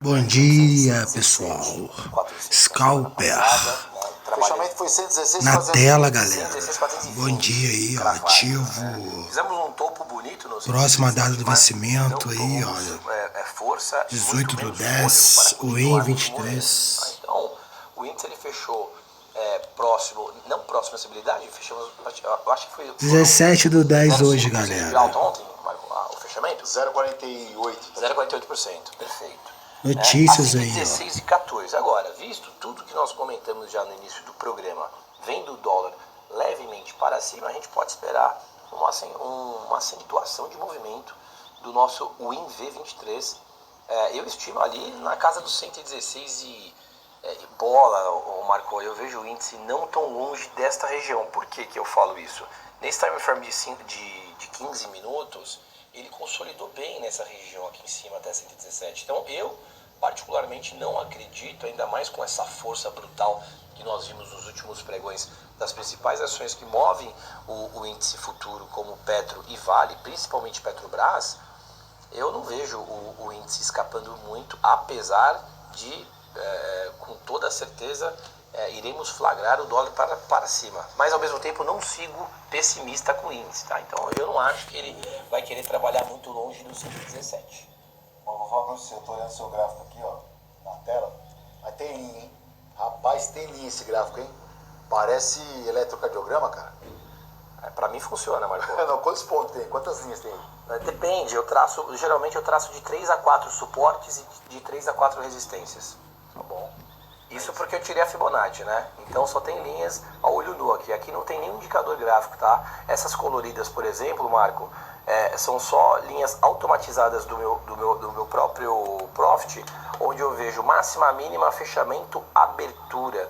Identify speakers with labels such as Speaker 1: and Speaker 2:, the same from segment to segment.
Speaker 1: Bom dia, pessoal. Scalper
Speaker 2: Fechamento foi 116,
Speaker 1: na
Speaker 2: 400,
Speaker 1: tela, galera.
Speaker 2: 116, 420.
Speaker 1: Bom dia aí, ó. Ativo.
Speaker 2: Fizemos um topo bonito no
Speaker 1: Próxima data do
Speaker 2: 117, mas
Speaker 1: vencimento
Speaker 2: não
Speaker 1: aí,
Speaker 2: tomamos,
Speaker 1: olha.
Speaker 2: força,
Speaker 1: 18 do
Speaker 2: muito menos
Speaker 1: 10,
Speaker 2: fôlego
Speaker 1: o
Speaker 2: para
Speaker 1: EN
Speaker 2: continuarmos
Speaker 1: 23.
Speaker 2: Então, o índice ele fechou próximo, não próximo à estabilidade, fechamos, eu acho que foi
Speaker 1: 17 do 10 hoje,
Speaker 2: 0,5% de
Speaker 1: galera.
Speaker 2: alta ontem, o fechamento?
Speaker 3: 0,48.
Speaker 2: 0,48%, perfeito.
Speaker 1: Notícias
Speaker 2: Acima
Speaker 1: aí,
Speaker 2: de
Speaker 1: ó.
Speaker 2: 16 e 14. Agora, visto tudo que nós comentamos já no início do programa, vendo o dólar levemente para cima, a gente pode esperar uma acentuação de movimento do nosso WIN V23. Eu estimo ali na casa dos 116 e bola, Marco, eu vejo o índice não tão longe desta região. Por que eu falo isso? Nesse time frame de 15 minutos, ele consolidou bem nessa região aqui em cima até 117. Então eu particularmente não acredito, ainda mais com essa força brutal que nós vimos nos últimos pregões das principais ações que movem o índice futuro, como Petro e Vale, principalmente Petrobras. Eu não vejo o índice escapando muito, apesar de, com toda certeza, iremos flagrar o dólar para cima. Mas, ao mesmo tempo, não sigo pessimista com o índice. Tá? Então, eu não acho que ele vai querer trabalhar muito longe do 117.
Speaker 3: Bom, vou falar pra você, eu tô olhando seu gráfico aqui, ó, na tela. Mas tem linha, hein? Rapaz, tem linha esse gráfico, hein? Parece eletrocardiograma, cara.
Speaker 2: Para mim funciona, Marco.
Speaker 3: Não, quantos pontos tem? Quantas linhas tem?
Speaker 2: Depende, geralmente eu traço de 3 a 4 suportes e de 3 a 4 resistências.
Speaker 3: Tá bom.
Speaker 2: Isso porque eu tirei a Fibonacci, né? Então só tem linhas a olho nu aqui. Aqui não tem nenhum indicador gráfico, tá? Essas coloridas, por exemplo, Marco, são só linhas automatizadas do meu próprio Profit, onde eu vejo máxima, mínima, fechamento, abertura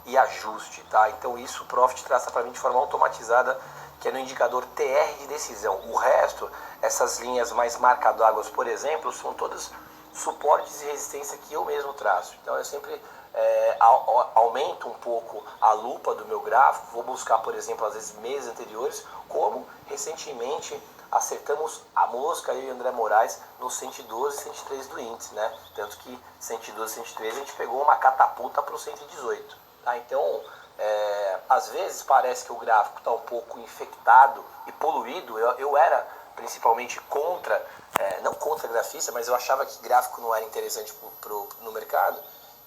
Speaker 2: e ajuste, tá? Então isso o Profit traça para mim de forma automatizada, que é no indicador TR de decisão. O resto, essas linhas mais marca-d'águas, por exemplo, são todas suportes e resistência que eu mesmo traço. Então eu sempre aumento um pouco a lupa do meu gráfico, vou buscar, por exemplo, às vezes meses anteriores, como recentemente acertamos a mosca, eu e André Moraes, no 112 e 113 do índice, né? Tanto que 112 e 113 a gente pegou uma catapulta para o 118. Tá? Então, às vezes parece que o gráfico está um pouco infectado e poluído. Eu era principalmente contra, não contra grafista, mas eu achava que gráfico não era interessante no mercado.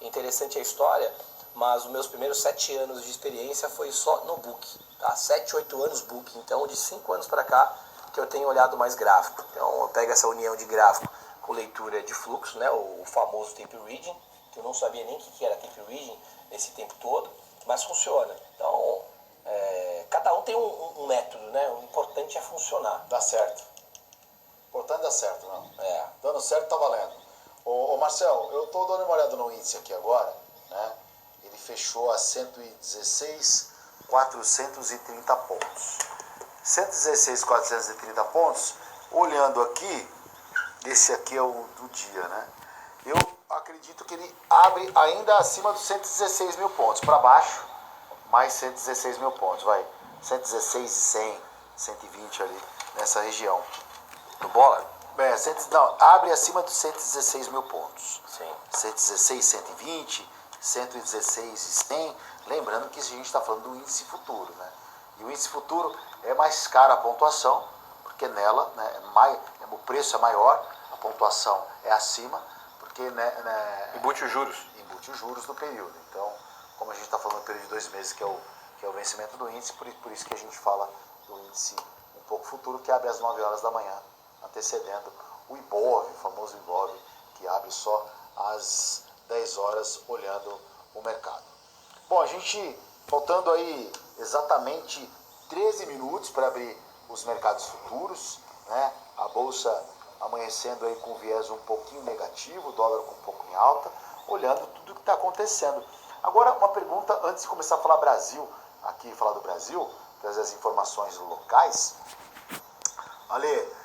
Speaker 2: Interessante a história, mas os meus primeiros 7 anos de experiência foi só no book, tá? 7, 8 anos book, então de 5 anos para cá que eu tenho olhado mais gráfico. Então eu pego essa união de gráfico com leitura de fluxo, né? O famoso tape reading, que eu não sabia nem o que era tape reading nesse tempo todo, mas funciona. Então, cada um tem um método, né? O importante é funcionar.
Speaker 3: Dá certo. O importante é dar certo, não? Dando certo tá valendo. Ô Marcel, eu tô dando uma olhada no índice aqui agora, né? Ele fechou a 116.430 pontos. 116.430 pontos, olhando aqui, esse aqui é o do dia, né? Eu acredito que ele abre ainda acima dos 116 mil pontos, para baixo, mais 116 mil pontos, vai, 116, 100, 120 ali, nessa região.
Speaker 2: No dólar?
Speaker 3: Não, abre acima dos 116 mil pontos.
Speaker 2: Sim.
Speaker 3: 116, 120, 116 e 100. Lembrando que a gente está falando do índice futuro, né? E o índice futuro é mais caro a pontuação, porque nela, né, o preço é maior, a pontuação é acima, porque
Speaker 2: embute os juros.
Speaker 3: Embute os juros do período. Então, como a gente está falando do período de 2 meses, que é o vencimento do índice, por isso que a gente fala do índice um pouco futuro, que abre às 9 horas da manhã, antecedendo o IBOV, o famoso IBOV, que abre só às 10 horas olhando o mercado. Bom, a gente, faltando aí exatamente 13 minutos para abrir os mercados futuros, né? A bolsa amanhecendo aí com viés um pouquinho negativo, o dólar com um pouco em alta, olhando tudo o que está acontecendo. Agora, uma pergunta antes de começar a falar Brasil, aqui falar do Brasil, trazer as informações locais. Ale,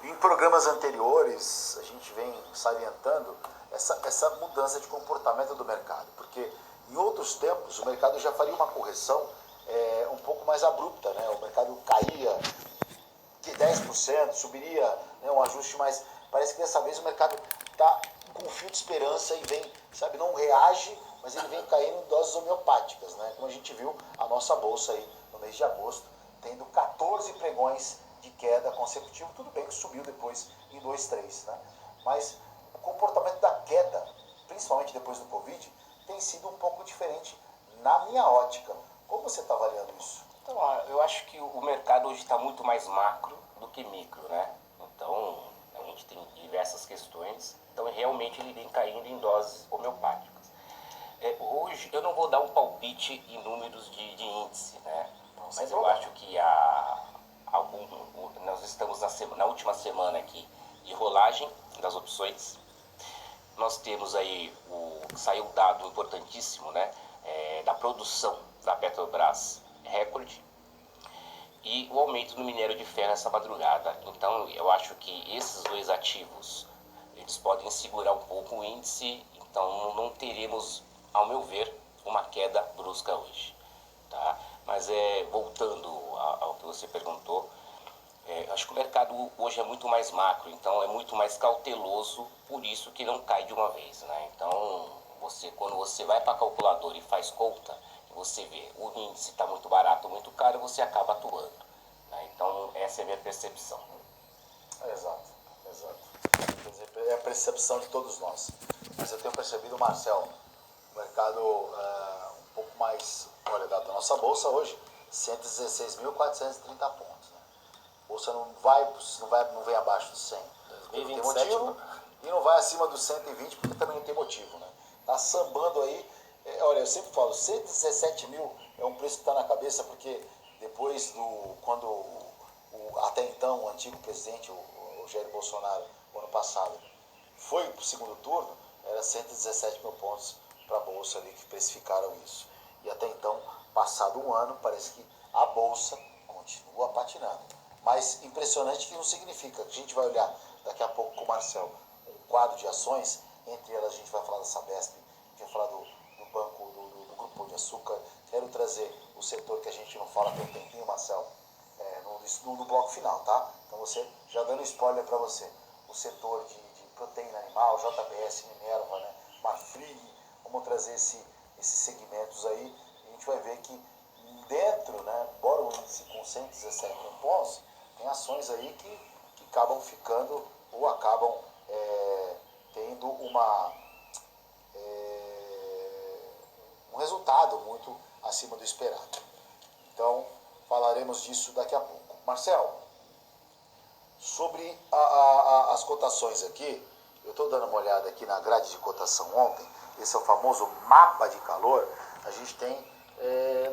Speaker 3: em programas anteriores a gente vem salientando essa mudança de comportamento do mercado, porque em outros tempos o mercado já faria uma correção um pouco mais abrupta, né? O mercado caía de 10%, subiria, né, um ajuste mais. Parece que dessa vez o mercado tá com um fio de esperança e vem, sabe, não reage, mas ele vem caindo em doses homeopáticas, né? Como a gente viu, a nossa bolsa aí no mês de agosto, tendo 14 pregões de queda consecutiva, tudo bem que subiu depois em 2, 3, né? Mas o comportamento da queda, principalmente depois do Covid, tem sido um pouco diferente na minha ótica. Como você está avaliando isso?
Speaker 4: Então, eu acho que o mercado hoje está muito mais macro do que micro, né? Então, a gente tem diversas questões. Então, realmente, ele vem caindo em doses homeopáticas. Hoje, eu não vou dar um palpite em números de índice, né? Mas eu acho que nós estamos na última semana aqui de rolagem das opções. Nós temos aí, saiu um dado importantíssimo, né? Da produção da Petrobras, recorde, e o aumento no minério de ferro essa madrugada. Então, eu acho que esses dois ativos, eles podem segurar um pouco o índice, então não teremos, ao meu ver, uma queda brusca hoje, tá? Mas voltando ao que você perguntou, acho que o mercado hoje é muito mais macro, então é muito mais cauteloso, por isso que não cai de uma vez, né? Então, quando você vai para a calculadora e faz conta, você vê o índice está muito barato ou muito caro, você acaba atuando, né? Então, essa é a minha percepção.
Speaker 3: Exato. Quer dizer, é a percepção de todos nós. Mas eu tenho percebido, Marcel, o mercado um pouco mais, olha, da nossa bolsa hoje, 116.430 pontos, né? A bolsa não vem abaixo dos 100.
Speaker 4: 2027,
Speaker 3: não tem motivo, e não vai acima dos 120 porque também não tem motivo, né? Tá sambando aí, olha, eu sempre falo, 117 mil é um preço que está na cabeça, porque depois quando até então o antigo presidente, o Jair Bolsonaro, no ano passado, foi para o segundo turno, era 117 mil pontos para a Bolsa ali que precificaram isso. E até então, passado um ano, parece que a Bolsa continua patinando. Mas impressionante que não significa que a gente vai olhar daqui a pouco com o Marcel um quadro de ações, entre elas a gente vai falar da Sabesp, a gente vai falar do banco, do Grupo Pão de Açúcar. Quero trazer o setor que a gente não fala tem um tempinho, Marcel, no bloco final, tá? Então você, já dando spoiler para você, o setor de proteína animal, JBS, Minerva, né, Marfrig, vamos trazer esses segmentos aí, e a gente vai ver que dentro, né, embora o índice com 117 mil pontos, tem ações aí que acabam ficando ou acabam tendo um resultado muito acima do esperado. Então, falaremos disso daqui a pouco. Marcel, sobre as cotações aqui, eu estou dando uma olhada aqui na grade de cotação ontem, esse é o famoso mapa de calor, a gente tem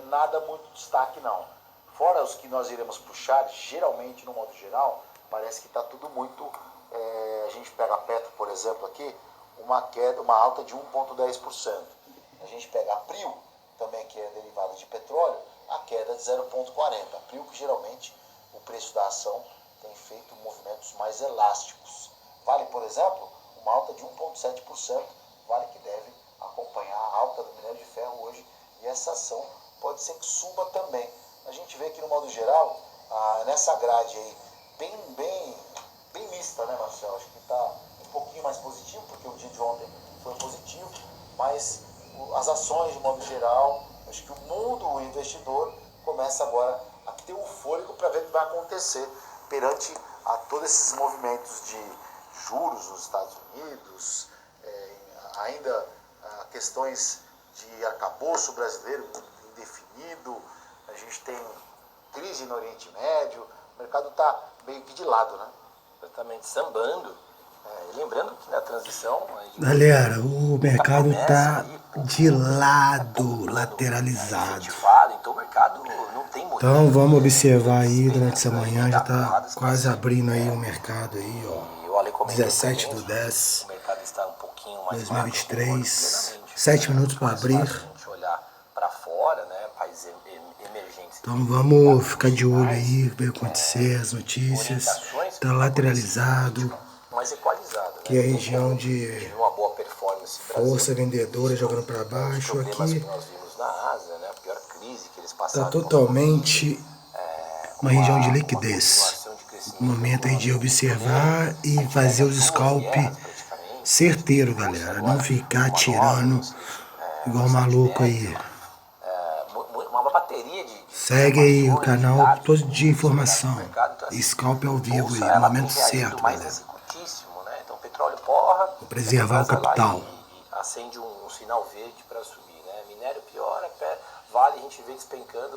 Speaker 3: nada muito destaque não. Fora os que nós iremos puxar, geralmente, no modo geral, parece que está tudo muito... a gente pega a Petro, por exemplo, aqui, uma alta de 1,10%. A gente pega a Prio, também que é derivada de petróleo, a queda de 0,40%. A Prio, que geralmente o preço da ação tem feito movimentos mais elásticos. Vale, por exemplo, uma alta de 1,7%, Vale que deve acompanhar a alta do minério de ferro hoje, e essa ação pode ser que suba também. A gente vê que, no modo geral, nessa grade aí, bem mista, né, Marcelo? Acho que está um pouquinho mais positivo, porque o dia de ontem foi positivo, mas as ações, de modo geral, acho que o mundo, o investidor, começa agora a ter um fôlego para ver o que vai acontecer perante a todos esses movimentos de juros nos Estados Unidos, ainda questões de arcabouço brasileiro indefinido, a gente tem crise no Oriente Médio, o mercado está meio que de lado, né?
Speaker 2: Exatamente, sambando. Lembrando que na transição...
Speaker 1: Galera, o mercado tá de lado, lateralizado.
Speaker 2: Efetivado, então o mercado não tem motivo.
Speaker 1: Então vamos observar aí durante essa manhã, já tá quase abrindo aí o mercado aí, ó. 17 do 10,
Speaker 2: O mercado está um pouquinho mais
Speaker 1: 2023, 7 minutos para abrir.
Speaker 2: A gente olhar para fora, né, países emergentes.
Speaker 1: Então vamos ficar de olho aí, ver o que acontecer, as notícias. Tá lateralizado,
Speaker 2: Mais equalizado,
Speaker 1: que é a região de
Speaker 2: uma boa performance
Speaker 1: força vendedora jogando para baixo.
Speaker 2: que
Speaker 1: Aqui
Speaker 2: nós vimos na Ásia, né, a pior crise que eles passaram.
Speaker 1: tá totalmente uma região de liquidez. Momento aí de observar e fazer os scalp certeiro, galera. Não ficar tirando igual maluco aí.
Speaker 2: Uma bateria de
Speaker 1: Segue aí o canal,
Speaker 2: dados,
Speaker 1: todo dia informação.
Speaker 2: então, assim,
Speaker 1: Scalp ao vivo
Speaker 2: bolsa,
Speaker 1: aí,
Speaker 2: ela
Speaker 1: momento
Speaker 2: tem reagido
Speaker 1: certo,
Speaker 2: mais
Speaker 1: galera.
Speaker 2: nesse curtíssimo, né? Então petróleo porra,
Speaker 1: Preservar o
Speaker 2: Petrobras vai lá
Speaker 1: capital.
Speaker 2: e acende um sinal verde para subir, né? Minério piora, Vale a gente vê despencando.